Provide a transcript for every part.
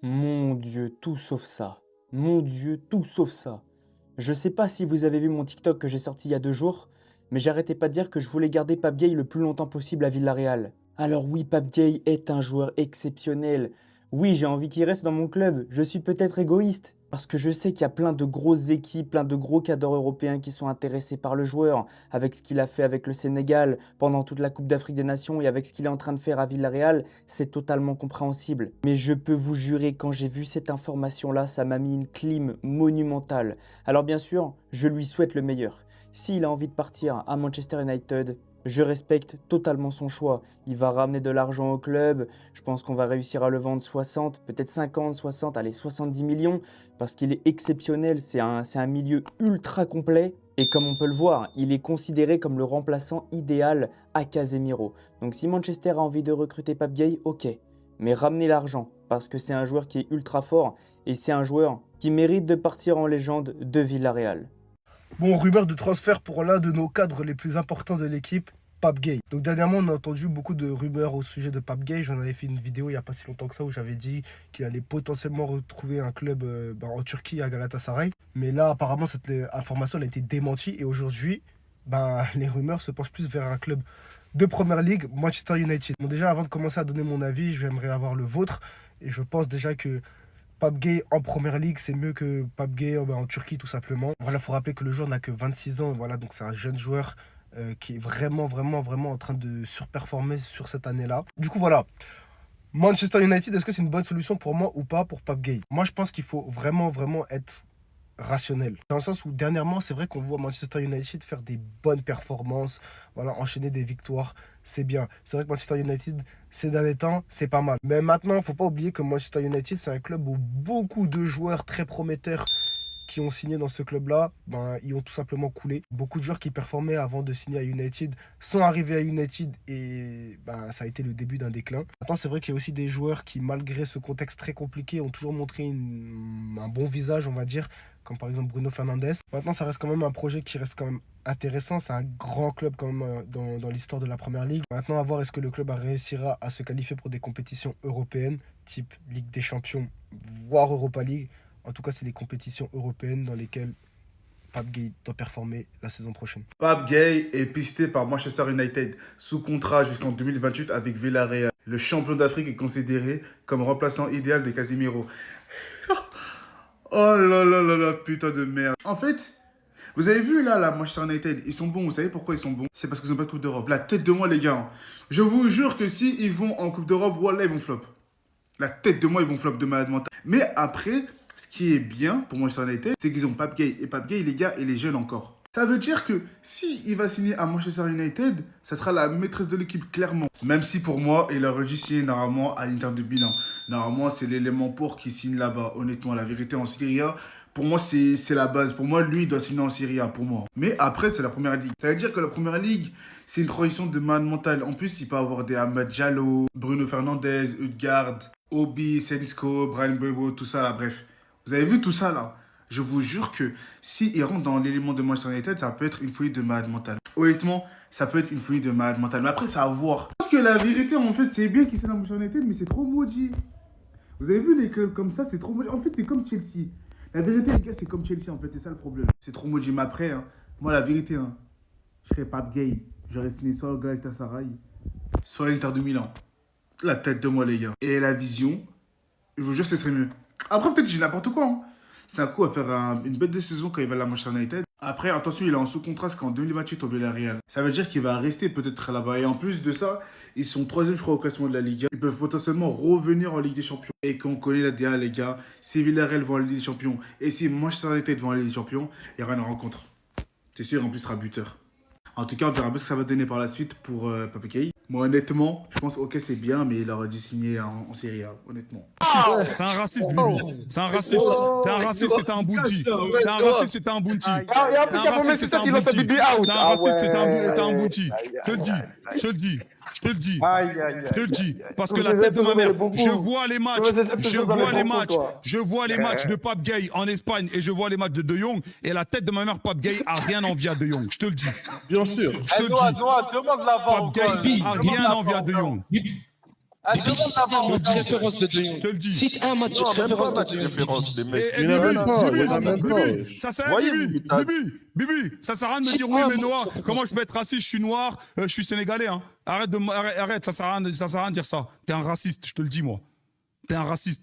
Mon Dieu, tout sauf ça. Mon Dieu, tout sauf ça. Je sais pas si vous avez vu mon TikTok que j'ai sorti il y a 2 jours, mais j'arrêtais pas de dire que je voulais garder Pape Gueye le plus longtemps possible à Villarreal. Alors oui, Pape Gueye est un joueur exceptionnel. Oui, j'ai envie qu'il reste dans mon club. Je suis peut-être égoïste, parce que je sais qu'il y a plein de grosses équipes, plein de gros cadres européens qui sont intéressés par le joueur, avec ce qu'il a fait avec le Sénégal pendant toute la Coupe d'Afrique des Nations et avec ce qu'il est en train de faire à Villarreal, c'est totalement compréhensible. Mais je peux vous jurer, quand j'ai vu cette information-là, ça m'a mis une clim monumentale. Alors bien sûr, je lui souhaite le meilleur. S'il a envie de partir à Manchester United, je respecte totalement son choix. Il va ramener de l'argent au club. Je pense qu'on va réussir à le vendre 60, peut-être 50, 60, allez 70 millions, parce qu'il est exceptionnel. C'est un milieu ultra complet. Et comme on peut le voir, il est considéré comme le remplaçant idéal à Casemiro. Donc si Manchester a envie de recruter Pape Gueye, ok. Mais ramenez l'argent, parce que c'est un joueur qui est ultra fort et c'est un joueur qui mérite de partir en légende de Villarreal. Bon, rumeur de transfert pour l'un de nos cadres les plus importants de l'équipe, Pape Gueye. Donc dernièrement, on a entendu beaucoup de rumeurs au sujet de Pape Gueye. J'en avais fait une vidéo il n'y a pas si longtemps que ça où j'avais dit qu'il allait potentiellement retrouver un club en Turquie à Galatasaray. Mais là, apparemment, cette information elle a été démentie et aujourd'hui, les rumeurs se penchent plus vers un club de Première Ligue, Manchester United. Bon, déjà, avant de commencer à donner mon avis, j'aimerais avoir le vôtre. Et je pense déjà que Pape Gueye en Première Ligue, c'est mieux que Pape Gueye en Turquie, tout simplement. Voilà, il faut rappeler que le joueur n'a que 26 ans. Voilà, donc c'est un jeune joueur qui est vraiment en train de surperformer sur cette année-là. Du coup, voilà. Manchester United, est-ce que c'est une bonne solution pour moi ou pas pour Pape Gueye? Moi, je pense qu'il faut vraiment être rationnel. Dans le sens où dernièrement, c'est vrai qu'on voit Manchester United faire des bonnes performances, voilà, enchaîner des victoires, c'est bien. C'est vrai que Manchester United, ces derniers temps, c'est pas mal. Mais maintenant, il ne faut pas oublier que Manchester United, c'est un club où beaucoup de joueurs très prometteurs qui ont signé dans ce club-là, ils ont tout simplement coulé. Beaucoup de joueurs qui performaient avant de signer à United sont arrivés à United et ça a été le début d'un déclin. Maintenant, c'est vrai qu'il y a aussi des joueurs qui, malgré ce contexte très compliqué, ont toujours montré un bon visage, on va dire, comme par exemple Bruno Fernandes. Maintenant, ça reste quand même un projet qui reste quand même intéressant. C'est un grand club quand même dans l'histoire de la Première Ligue. Maintenant, à voir est-ce que le club réussira à se qualifier pour des compétitions européennes, type Ligue des Champions, voire Europa League. En tout cas, c'est les compétitions européennes dans lesquelles Pape Gueye doit performer la saison prochaine. Pape Gueye est pisté par Manchester United sous contrat jusqu'en 2028 avec Villarreal. Le champion d'Afrique est considéré comme remplaçant idéal de Casemiro. Oh là là là là, putain de merde. En fait, vous avez vu là, la Manchester United, ils sont bons. Vous savez pourquoi ils sont bons? C'est parce qu'ils n'ont pas de Coupe d'Europe. La tête de moi, les gars. Je vous jure que si ils vont en Coupe d'Europe, voilà, ils vont flop. La tête de moi, ils vont flop de malade mental. Mais après, ce qui est bien pour Manchester United, c'est qu'ils ont Pape Gueye. Et Pape Gueye, les gars, il est jeune encore. Ça veut dire que si il va signer à Manchester United, ça sera la maîtresse de l'équipe, clairement. Même si pour moi, il aurait dû signer normalement à l'Inter de Milan. Normalement, c'est l'élément pour qui signe là-bas. Honnêtement, la vérité en Serie A, pour moi, c'est la base. Pour moi, lui, il doit signer en Serie A, pour moi. Mais après, c'est la Première Ligue. Ça veut dire que la Première Ligue, c'est une transition de malade mental. En plus, il peut avoir des Amad Diallo, Bruno Fernandes, Ødegaard, Obi, Sensko, Brian Mbeumo, tout ça là, bref. Vous avez vu tout ça là? Je vous jure que s'il rentre dans l'élément de Manchester United, ça peut être une folie de malade mental. Honnêtement, ça peut être une folie de malade mental. Mais après, c'est à voir. Parce que la vérité, en fait, c'est bien qu'il soit dans Manchester United, mais c'est trop maudit. Vous avez vu les clubs comme ça, c'est trop maudit. En fait, c'est comme Chelsea. La vérité, les gars, c'est comme Chelsea, en fait. C'est ça le problème. C'est trop maudit. Mais après, moi, la vérité, je serais Pape Gueye. J'aurais signé soit au Galatasaray, soit à l'Inter de Milan. La tête de moi, les gars. Et la vision, je vous jure, ce serait mieux. Après, peut-être que j'ai n'importe quoi. C'est un coup à faire une bête de saison quand il va à la Manchester United. Après, attention, il est en sous-contrat jusqu'en 2028 au Villarreal. Ça veut dire qu'il va rester peut-être là-bas. Et en plus de ça, ils sont 3e, je crois, au classement de la Ligue 1. Ils peuvent potentiellement revenir en Ligue des Champions. Et qu'on connaît la DA, les gars, si Villarreal vont en Ligue des Champions et si Manchester United vont en Ligue des Champions, il y aura une rencontre. C'est sûr, en plus, il sera buteur. En tout cas, on verra bien ce que ça va donner par la suite pour Pape Gueye. Moi, honnêtement, je pense ok, c'est bien, mais il aurait dû signer en Serie A, honnêtement. C'est un raciste, Bibi. C'est un raciste. T'es un raciste et t'es un bounty. T'es un raciste et t'es un bounty. T'es un raciste et t'es un bounty. T'es un raciste et t'es un bounty. Je te le dis. Je te le dis. Je te le dis. Je te le dis. Parce que la tête de ma mère, je vois les matchs. Je vois les matchs de Pape Gueye en Espagne et je vois les matchs de De Jong. Et la tête de ma mère, Pape Gueye a rien envie à De Jong. Je te le dis. Bien sûr. Je te le dis. Pape Gueye a rien envie à De Jong. Ah, demande Un match référence de De Je Jong. te le dis. Cite un match Non, même pas référence match de De Jong. référence, les mecs. Et Il y en a Bibi, même pas, il y en a Bibi, même pas. Bibi, ça sert à Voyez, Bibi, Bibi, ça sert à rien de me C'est dire pas oui, un mais match noir, référence. comment je peux être raciste, je suis noir, je suis sénégalais, hein. Arrête, ça sert à rien de dire ça. T'es un raciste, je te le dis, moi. T'es un raciste.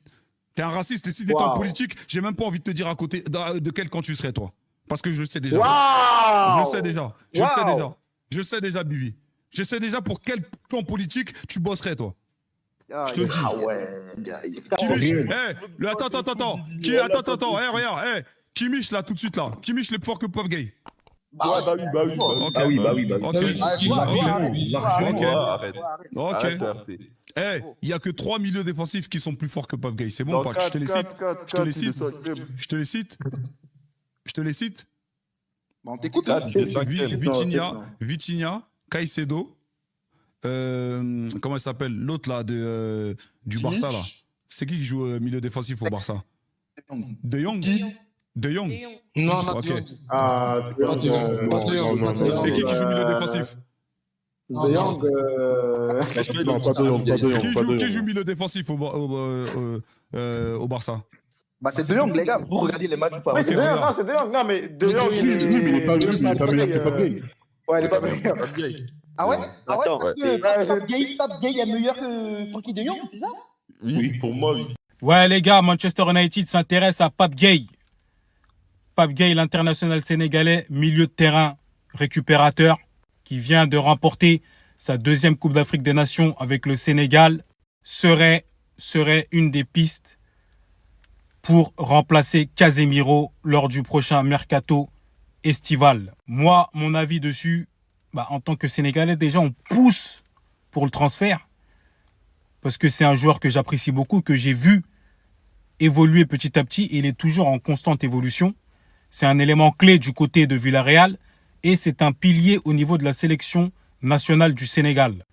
T'es un raciste, et si t'étais en politique, j'ai même pas envie de te dire à côté de quel camp tu serais, toi. Parce que je le sais déjà. Je le sais déjà. Je sais déjà, Bibi. Je sais déjà pour quel camp politique tu bosserais, toi. Je te le dis. Ah ouais. Kimish, attends. Attends, regarde, Kimish, là, tout de suite, là. Kimish, il est plus fort que Pop Gay. Bah oui. Ok. Bah oui. Ok. Arrête. Ok. Arrête de RP. Il n'y a que 3 milieux défensifs qui sont plus forts que Pop Gay. C'est bon ou pas? Je te les cite. Je te les cite. Bon, on t'écoute. Vitinha, Caicedo, comment il s'appelle? L'autre là du Barça là. C'est qui joue milieu défensif au Barça? De Jong. Non, Ok. De Jong. Pas De Jong. Pas De Jong. non, C'est qui joue milieu défensif? De Jong. Non, pas de Jong. Qui joue milieu défensif au Barça? Bah, c'est De Jong, les gars. Vous regardez les matchs ou pas? Oui, c'est De Jong, non, c'est De Jong. Non, mais De Jong, Oui, mais il est pas meilleur que Pop Gay. Ouais, il est pas meilleur. Ah ouais? Ah ouais? Attends, Parce que Pape Gay est meilleur que Francky De Jong, c'est ça? Oui, pour moi, oui. Ouais, les gars, Manchester United s'intéresse à Pape Gueye. Pape Gueye, l'international sénégalais, milieu de terrain, récupérateur, qui vient de remporter sa 2e Coupe d'Afrique des Nations avec le Sénégal, serait une des pistes pour remplacer Casemiro lors du prochain mercato estival. Moi, mon avis dessus, en tant que Sénégalais, déjà, on pousse pour le transfert parce que c'est un joueur que j'apprécie beaucoup, que j'ai vu évoluer petit à petit. Il est toujours en constante évolution. C'est un élément clé du côté de Villarreal et c'est un pilier au niveau de la sélection nationale du Sénégal.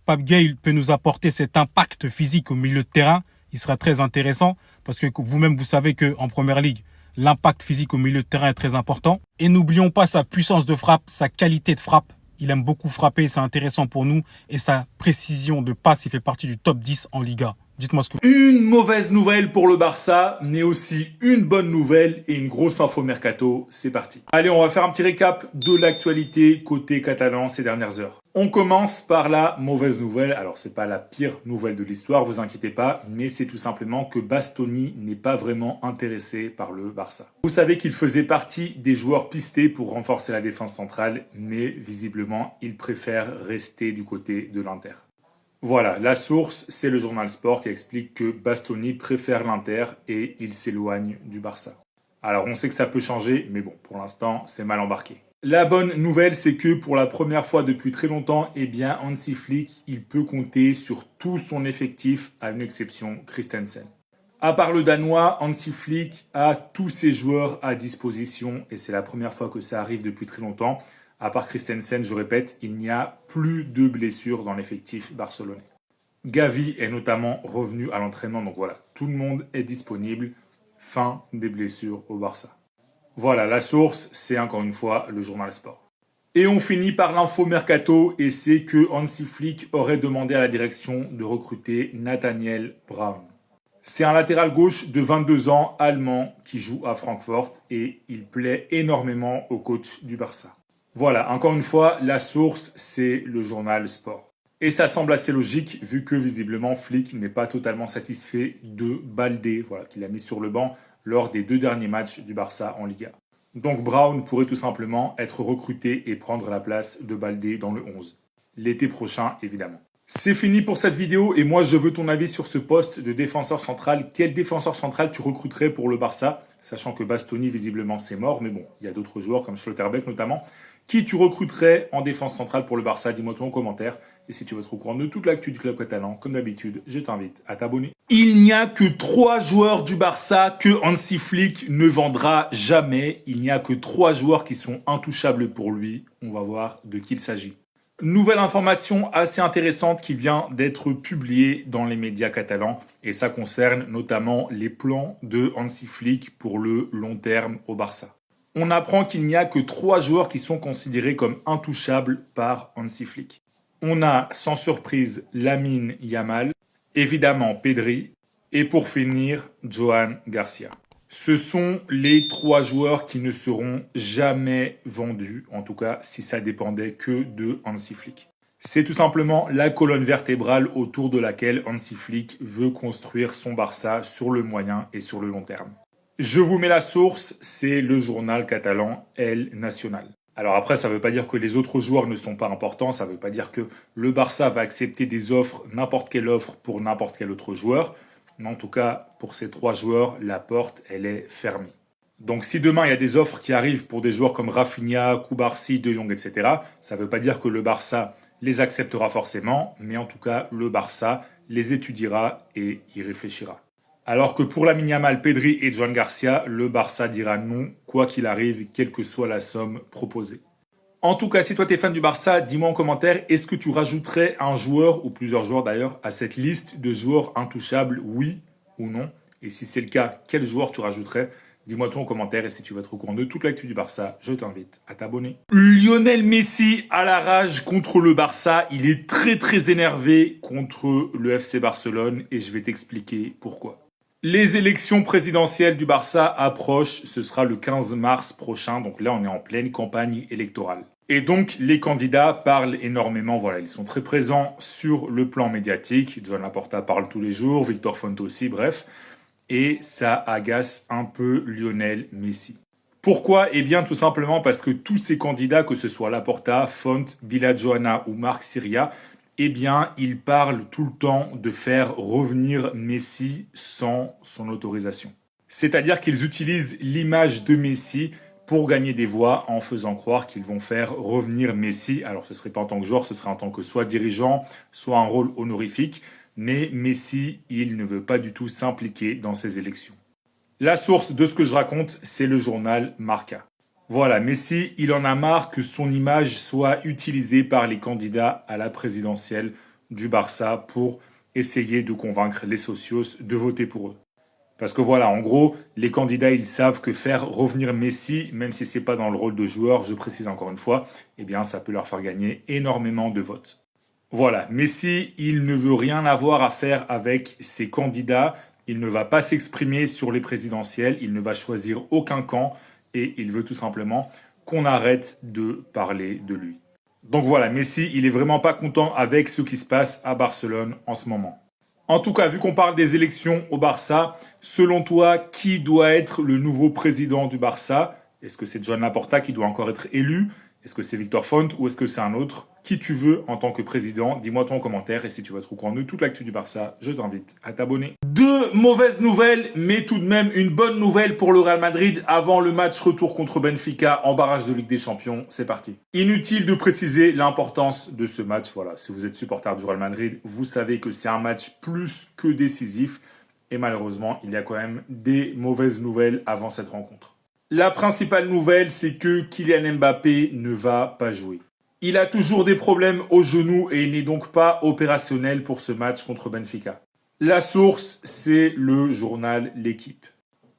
Pape Gueye peut nous apporter cet impact physique au milieu de terrain. Il sera très intéressant parce que vous-même, vous savez qu'en Première Ligue, l'impact physique au milieu de terrain est très important. Et n'oublions pas sa puissance de frappe, sa qualité de frappe. Il aime beaucoup frapper, c'est intéressant pour nous. Et sa précision de passe, il fait partie du top 10 en Liga. Dites-moi ce que... Une mauvaise nouvelle pour le Barça, mais aussi une bonne nouvelle et une grosse info mercato. C'est parti. Allez, on va faire un petit récap de l'actualité côté catalan ces dernières heures. On commence par la mauvaise nouvelle. Alors, c'est pas la pire nouvelle de l'histoire, vous inquiétez pas, mais c'est tout simplement que Bastoni n'est pas vraiment intéressé par le Barça. Vous savez qu'il faisait partie des joueurs pistés pour renforcer la défense centrale, mais visiblement, il préfère rester du côté de l'Inter. Voilà, la source, c'est le journal Sport qui explique que Bastoni préfère l'Inter et il s'éloigne du Barça. Alors, on sait que ça peut changer, mais bon, pour l'instant, c'est mal embarqué. La bonne nouvelle, c'est que pour la première fois depuis très longtemps, Hansi Flick, il peut compter sur tout son effectif, à une exception, Christensen. À part le Danois, Hansi Flick a tous ses joueurs à disposition et c'est la première fois que ça arrive depuis très longtemps. À part Christensen, je répète, il n'y a plus de blessures dans l'effectif barcelonais. Gavi est notamment revenu à l'entraînement, donc voilà, tout le monde est disponible. Fin des blessures au Barça. Voilà, la source, c'est encore une fois le journal Sport. Et on finit par l'info mercato, et c'est que Hansi Flick aurait demandé à la direction de recruter Nathaniel Brown. C'est un latéral gauche de 22 ans, allemand, qui joue à Francfort, et il plaît énormément au coach du Barça. Voilà, encore une fois, la source, c'est le journal Sport. Et ça semble assez logique, vu que visiblement Flick n'est pas totalement satisfait de Baldé, voilà, qu'il a mis sur le banc lors des 2 derniers matchs du Barça en Liga. Donc Brown pourrait tout simplement être recruté et prendre la place de Baldé dans le 11. L'été prochain, évidemment. C'est fini pour cette vidéo et moi je veux ton avis sur ce poste de défenseur central. Quel défenseur central tu recruterais pour le Barça? Sachant que Bastoni visiblement c'est mort, mais bon, il y a d'autres joueurs comme Schlotterbeck notamment. Qui tu recruterais en défense centrale pour le Barça? Dis-moi tout en commentaire. Et si tu veux être au courant de toute l'actu du club catalan, comme d'habitude, je t'invite à t'abonner. Il n'y a que 3 joueurs du Barça que Hansi Flick ne vendra jamais. Il n'y a que 3 joueurs qui sont intouchables pour lui. On va voir de qui il s'agit. Nouvelle information assez intéressante qui vient d'être publiée dans les médias catalans. Et ça concerne notamment les plans de Hansi Flick pour le long terme au Barça. On apprend qu'il n'y a que 3 joueurs qui sont considérés comme intouchables par Hansi Flick. On a, sans surprise, Lamine Yamal, évidemment Pedri et pour finir, Johan Garcia. Ce sont les 3 joueurs qui ne seront jamais vendus, en tout cas si ça dépendait que de Hansi Flick. C'est tout simplement la colonne vertébrale autour de laquelle Hansi Flick veut construire son Barça sur le moyen et sur le long terme. Je vous mets la source, c'est le journal catalan El Nacional. Alors après, ça ne veut pas dire que les autres joueurs ne sont pas importants, ça ne veut pas dire que le Barça va accepter des offres, n'importe quelle offre pour n'importe quel autre joueur. Mais en tout cas, pour ces 3 joueurs, la porte, elle est fermée. Donc si demain, il y a des offres qui arrivent pour des joueurs comme Rafinha, Koubarsi, De Jong, etc., ça ne veut pas dire que le Barça les acceptera forcément, mais en tout cas, le Barça les étudiera et y réfléchira. Alors que pour Lamine Yamal, Pedri et Johan Garcia, le Barça dira non, quoi qu'il arrive, quelle que soit la somme proposée. En tout cas, si toi t'es fan du Barça, dis-moi en commentaire, est-ce que tu rajouterais un joueur, ou plusieurs joueurs d'ailleurs, à cette liste de joueurs intouchables, oui ou non? Et si c'est le cas, quel joueur tu rajouterais? Dis-moi tout en commentaire, et si tu veux être au courant de toute l'actu du Barça, je t'invite à t'abonner. Lionel Messi à la rage contre le Barça, il est très énervé contre le FC Barcelone, et je vais t'expliquer pourquoi. Les élections présidentielles du Barça approchent, ce sera le 15 mars prochain, donc là on est en pleine campagne électorale. Et donc les candidats parlent énormément, voilà, ils sont très présents sur le plan médiatique, Joan Laporta parle tous les jours, Victor Font aussi, bref, et ça agace un peu Lionel Messi. Pourquoi? Eh bien tout simplement parce que tous ces candidats, que ce soit Laporta, Font, Bilal Johanna ou Marc Syria, eh bien, ils parlent tout le temps de faire revenir Messi sans son autorisation. C'est-à-dire qu'ils utilisent l'image de Messi pour gagner des voix en faisant croire qu'ils vont faire revenir Messi. Alors, ce ne serait pas en tant que joueur, ce serait en tant que soit dirigeant, soit un rôle honorifique. Mais Messi, il ne veut pas du tout s'impliquer dans ces élections. La source de ce que je raconte, c'est le journal Marca. Voilà, Messi, il en a marre que son image soit utilisée par les candidats à la présidentielle du Barça pour essayer de convaincre les socios de voter pour eux. Parce que voilà, en gros, les candidats, ils savent que faire revenir Messi, même si c'est pas dans le rôle de joueur, je précise encore une fois, eh bien, ça peut leur faire gagner énormément de votes. Voilà, Messi, il ne veut rien avoir à faire avec ses candidats, il ne va pas s'exprimer sur les présidentielles, il ne va choisir aucun camp, et il veut tout simplement qu'on arrête de parler de lui. Donc voilà, Messi, il est vraiment pas content avec ce qui se passe à Barcelone en ce moment. En tout cas, vu qu'on parle des élections au Barça, selon toi, qui doit être le nouveau président du Barça? Est-ce que c'est Joan Laporta qui doit encore être élu? Est-ce que c'est Victor Font ou est-ce que c'est un autre? Qui tu veux en tant que président? Dis-moi ton commentaire et si tu veux être au courant de toute l'actu du Barça, je t'invite à t'abonner. 2 mauvaises nouvelles, mais tout de même une bonne nouvelle pour le Real Madrid avant le match retour contre Benfica en barrage de Ligue des Champions. C'est parti. Inutile de préciser l'importance de ce match. Voilà, si vous êtes supporter du Real Madrid, vous savez que c'est un match plus que décisif. Et malheureusement, il y a quand même des mauvaises nouvelles avant cette rencontre. La principale nouvelle, c'est que Kylian Mbappé ne va pas jouer. Il a toujours des problèmes au genou et il n'est donc pas opérationnel pour ce match contre Benfica. La source, c'est le journal L'Équipe.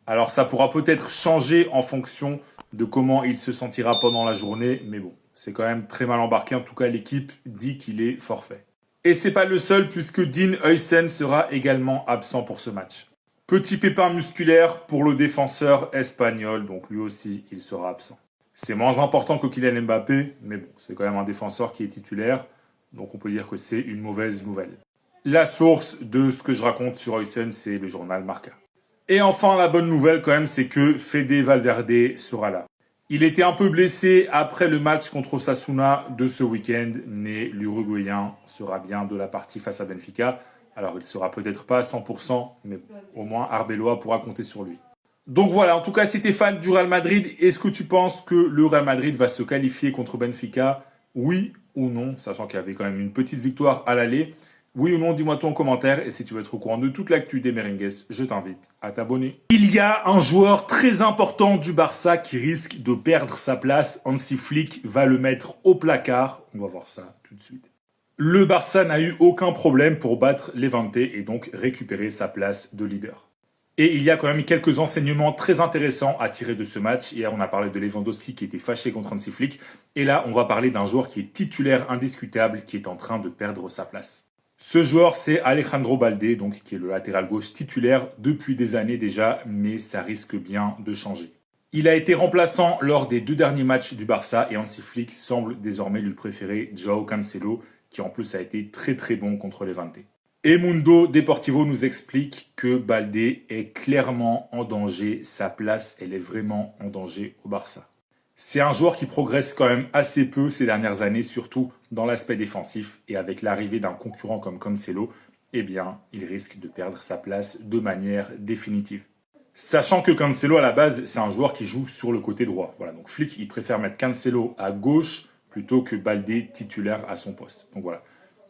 Alors ça pourra peut-être changer en fonction de comment il se sentira pendant la journée, mais bon, c'est quand même très mal embarqué. En tout cas, L'Équipe dit qu'il est forfait. Et c'est pas le seul puisque Dean Huijsen sera également absent pour ce match. Petit pépin musculaire pour le défenseur espagnol, donc lui aussi, il sera absent. C'est moins important que Kylian Mbappé, mais bon, c'est quand même un défenseur qui est titulaire, donc on peut dire que c'est une mauvaise nouvelle. La source de ce que je raconte sur Huijsen, c'est le journal Marca. Et enfin, la bonne nouvelle quand même, c'est que Fede Valverde sera là. Il était un peu blessé après le match contre Osasuna de ce week-end, mais l'Uruguayen sera bien de la partie face à Benfica. Alors, il ne sera peut-être pas à 100%, mais au moins Arbeloa pourra compter sur lui. Donc voilà, en tout cas, si tu es fan du Real Madrid, est-ce que tu penses que le Real Madrid va se qualifier contre Benfica? Oui ou non, sachant qu'il y avait quand même une petite victoire à l'aller. Oui ou non, dis-moi tout en commentaire. Et si tu veux être au courant de toute l'actu des Merengues, je t'invite à t'abonner. Il y a un joueur très important du Barça qui risque de perdre sa place. Hansi Flick va le mettre au placard. On va voir ça tout de suite. Le Barça n'a eu aucun problème pour battre Levante et donc récupérer sa place de leader. Et il y a quand même quelques enseignements très intéressants à tirer de ce match. Hier, on a parlé de Lewandowski qui était fâché contre Hansi Flick. Et là, on va parler d'un joueur qui est titulaire indiscutable, qui est en train de perdre sa place. Ce joueur, c'est Alejandro Balde, donc, qui est le latéral gauche titulaire depuis des années déjà, mais ça risque bien de changer. Il a été remplaçant lors des 2 derniers matchs du Barça et Hansi Flick semble désormais lui préférer Joao Cancelo, qui en plus a été très très bon contre les Levante. Et Mundo Deportivo nous explique que Balde est clairement en danger, sa place elle est vraiment en danger au Barça. C'est un joueur qui progresse quand même assez peu ces dernières années, surtout dans l'aspect défensif, et avec l'arrivée d'un concurrent comme Cancelo, eh bien, il risque de perdre sa place de manière définitive. Sachant que Cancelo, à la base, c'est un joueur qui joue sur le côté droit. Voilà, donc Flick, il préfère mettre Cancelo à gauche plutôt que Balde titulaire à son poste. Donc voilà,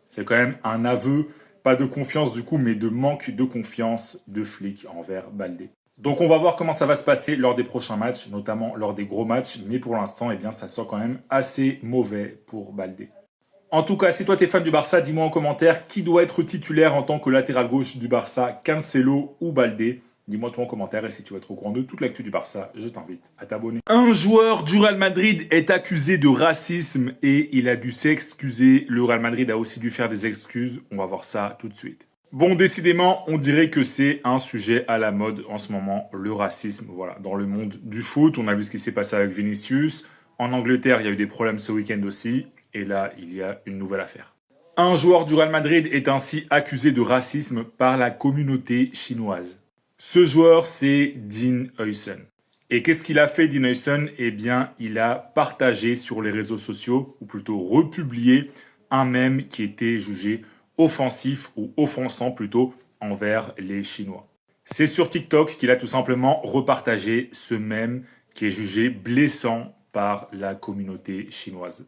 c'est quand même un aveu, pas de confiance du coup, mais de manque de confiance de Flick envers Balde. Donc on va voir comment ça va se passer lors des prochains matchs, notamment lors des gros matchs, mais pour l'instant, eh bien, ça sent quand même assez mauvais pour Balde. En tout cas, si toi t'es fan du Barça, dis-moi en commentaire qui doit être titulaire en tant que latéral gauche du Barça, Cancelo ou Balde. Dis-moi toi en commentaire et si tu veux être au courant de toute l'actu du Barça, je t'invite à t'abonner. Un joueur du Real Madrid est accusé de racisme et il a dû s'excuser. Le Real Madrid a aussi dû faire des excuses. On va voir ça tout de suite. Bon, décidément, on dirait que c'est un sujet à la mode en ce moment, le racisme. Voilà, dans le monde du foot, on a vu ce qui s'est passé avec Vinicius. En Angleterre, il y a eu des problèmes ce week-end aussi. Et là, il y a une nouvelle affaire. Un joueur du Real Madrid est ainsi accusé de racisme par la communauté chinoise. Ce joueur, c'est Dean Huijsen. Et qu'est-ce qu'il a fait, Dean Huijsen? Eh bien, il a partagé sur les réseaux sociaux, ou plutôt republié, un mème qui était jugé offensif ou offensant plutôt envers les Chinois. C'est sur TikTok qu'il a tout simplement repartagé ce mème qui est jugé blessant par la communauté chinoise.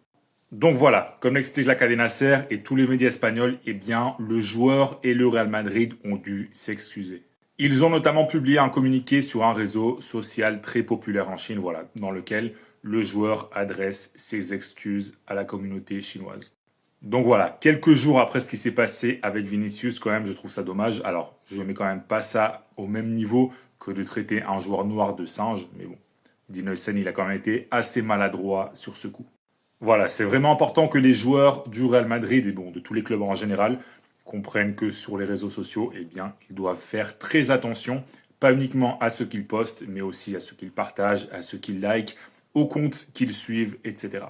Donc voilà, comme l'explique la Cadena SER et tous les médias espagnols, eh bien, le joueur et le Real Madrid ont dû s'excuser. Ils ont notamment publié un communiqué sur un réseau social très populaire en Chine, voilà, dans lequel le joueur adresse ses excuses à la communauté chinoise. Donc voilà, quelques jours après ce qui s'est passé avec Vinicius, quand même, je trouve ça dommage. Alors, je ne mets quand même pas ça au même niveau que de traiter un joueur noir de singe, mais bon, Dean Huijsen, il a quand même été assez maladroit sur ce coup. Voilà, c'est vraiment important que les joueurs du Real Madrid et bon, de tous les clubs en général comprennent que sur les réseaux sociaux, eh bien, ils doivent faire très attention, pas uniquement à ce qu'ils postent, mais aussi à ce qu'ils partagent, à ce qu'ils likent, aux comptes qu'ils suivent, etc.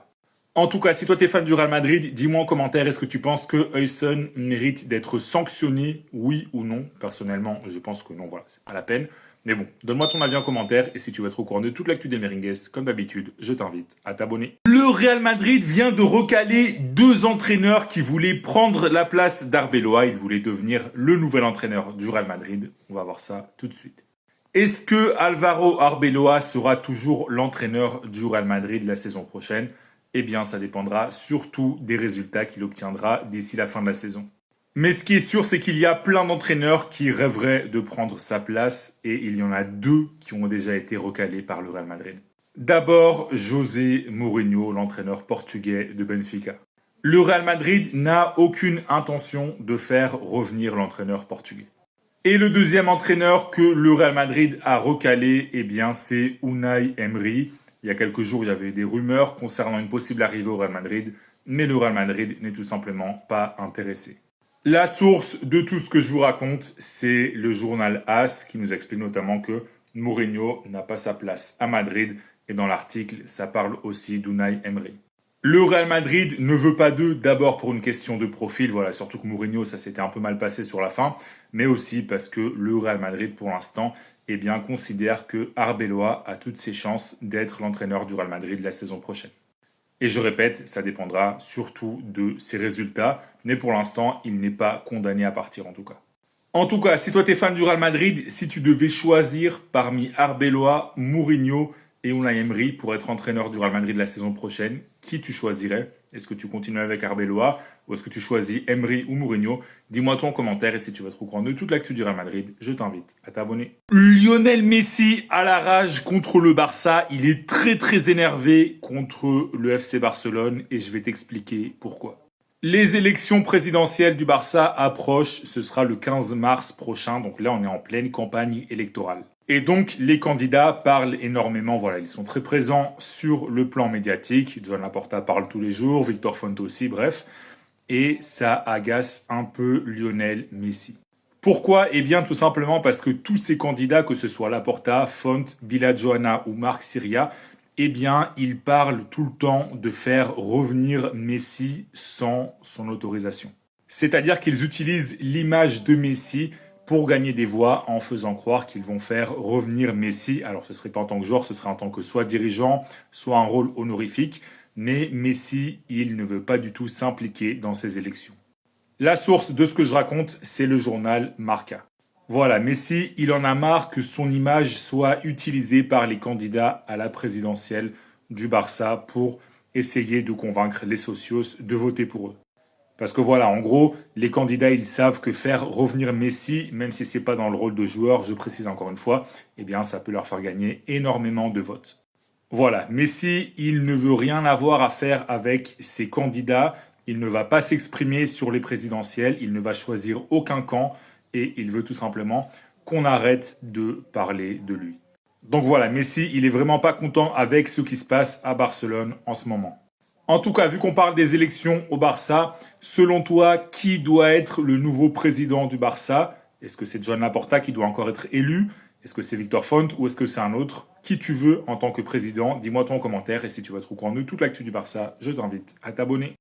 En tout cas, si toi t'es fan du Real Madrid, dis-moi en commentaire, est-ce que tu penses que Huijsen mérite d'être sanctionné, oui ou non? Personnellement, je pense que non, voilà, c'est pas la peine. Mais bon, donne-moi ton avis en commentaire et si tu veux être au courant de toute l'actu des Merengues, comme d'habitude, je t'invite à t'abonner. Le Real Madrid vient de recaler 2 entraîneurs qui voulaient prendre la place d'Arbeloa. Ils voulaient devenir le nouvel entraîneur du Real Madrid. On va voir ça tout de suite. Est-ce que Álvaro Arbeloa sera toujours l'entraîneur du Real Madrid la saison prochaine? Eh bien, ça dépendra surtout des résultats qu'il obtiendra d'ici la fin de la saison. Mais ce qui est sûr, c'est qu'il y a plein d'entraîneurs qui rêveraient de prendre sa place et il y en a 2 qui ont déjà été recalés par le Real Madrid. D'abord, José Mourinho, l'entraîneur portugais de Benfica. Le Real Madrid n'a aucune intention de faire revenir l'entraîneur portugais. Et le deuxième entraîneur que le Real Madrid a recalé, eh bien, c'est Unai Emery. Il y a quelques jours, il y avait des rumeurs concernant une possible arrivée au Real Madrid, mais le Real Madrid n'est tout simplement pas intéressé. La source de tout ce que je vous raconte, c'est le journal AS qui nous explique notamment que Mourinho n'a pas sa place à Madrid et dans l'article, ça parle aussi d'Unai Emery. Le Real Madrid ne veut pas d'eux, d'abord pour une question de profil, voilà, surtout que Mourinho, ça s'était un peu mal passé sur la fin, mais aussi parce que le Real Madrid, pour l'instant, eh bien, considère que Arbeloa a toutes ses chances d'être l'entraîneur du Real Madrid la saison prochaine. Et je répète, ça dépendra surtout de ses résultats, mais pour l'instant, il n'est pas condamné à partir en tout cas. En tout cas, si toi t'es fan du Real Madrid, si tu devais choisir parmi Arbeloa, Mourinho et Unai Emery pour être entraîneur du Real Madrid la saison prochaine, qui tu choisirais? Est-ce que tu continues avec Arbeloa ou est-ce que tu choisis Emery ou Mourinho? Dis-moi toi en commentaire et si tu veux être au courant de toute l'actu du Real Madrid, je t'invite à t'abonner. Lionel Messi à la rage contre le Barça. Il est très énervé contre le FC Barcelone et je vais t'expliquer pourquoi. Les élections présidentielles du Barça approchent, ce sera le 15 mars prochain, donc là on est en pleine campagne électorale. Et donc les candidats parlent énormément, voilà, ils sont très présents sur le plan médiatique. Joan Laporta parle tous les jours, Victor Font aussi, bref. et ça agace un peu Lionel Messi. Pourquoi? Eh bien tout simplement parce que tous ces candidats, que ce soit Laporta, Font, Bila Johanna ou Marc Syria, eh bien ils parlent tout le temps de faire revenir Messi sans son autorisation. C'est-à-dire qu'ils utilisent l'image de Messi pour gagner des voix en faisant croire qu'ils vont faire revenir Messi. Alors ce serait pas en tant que joueur, ce serait en tant que soit dirigeant, soit un rôle honorifique. Mais Messi, il ne veut pas du tout s'impliquer dans ces élections. La source de ce que je raconte, c'est le journal Marca. Voilà, Messi, il en a marre que son image soit utilisée par les candidats à la présidentielle du Barça pour essayer de convaincre les socios de voter pour eux. Parce que voilà, en gros, les candidats, ils savent que faire revenir Messi, même si c'est pas dans le rôle de joueur, je précise encore une fois, eh bien ça peut leur faire gagner énormément de votes. Voilà, Messi, il ne veut rien avoir à faire avec ses candidats, il ne va pas s'exprimer sur les présidentielles, il ne va choisir aucun camp et il veut tout simplement qu'on arrête de parler de lui. Donc voilà, Messi, il est vraiment pas content avec ce qui se passe à Barcelone en ce moment. En tout cas, vu qu'on parle des élections au Barça, selon toi, qui doit être le nouveau président du Barça? Est-ce que c'est Joan Laporta qui doit encore être élu? Est-ce que c'est Victor Font ou est-ce que c'est un autre? Qui tu veux en tant que président? Dis-moi toi en commentaire et si tu veux être au courant de toute l'actu du Barça, je t'invite à t'abonner.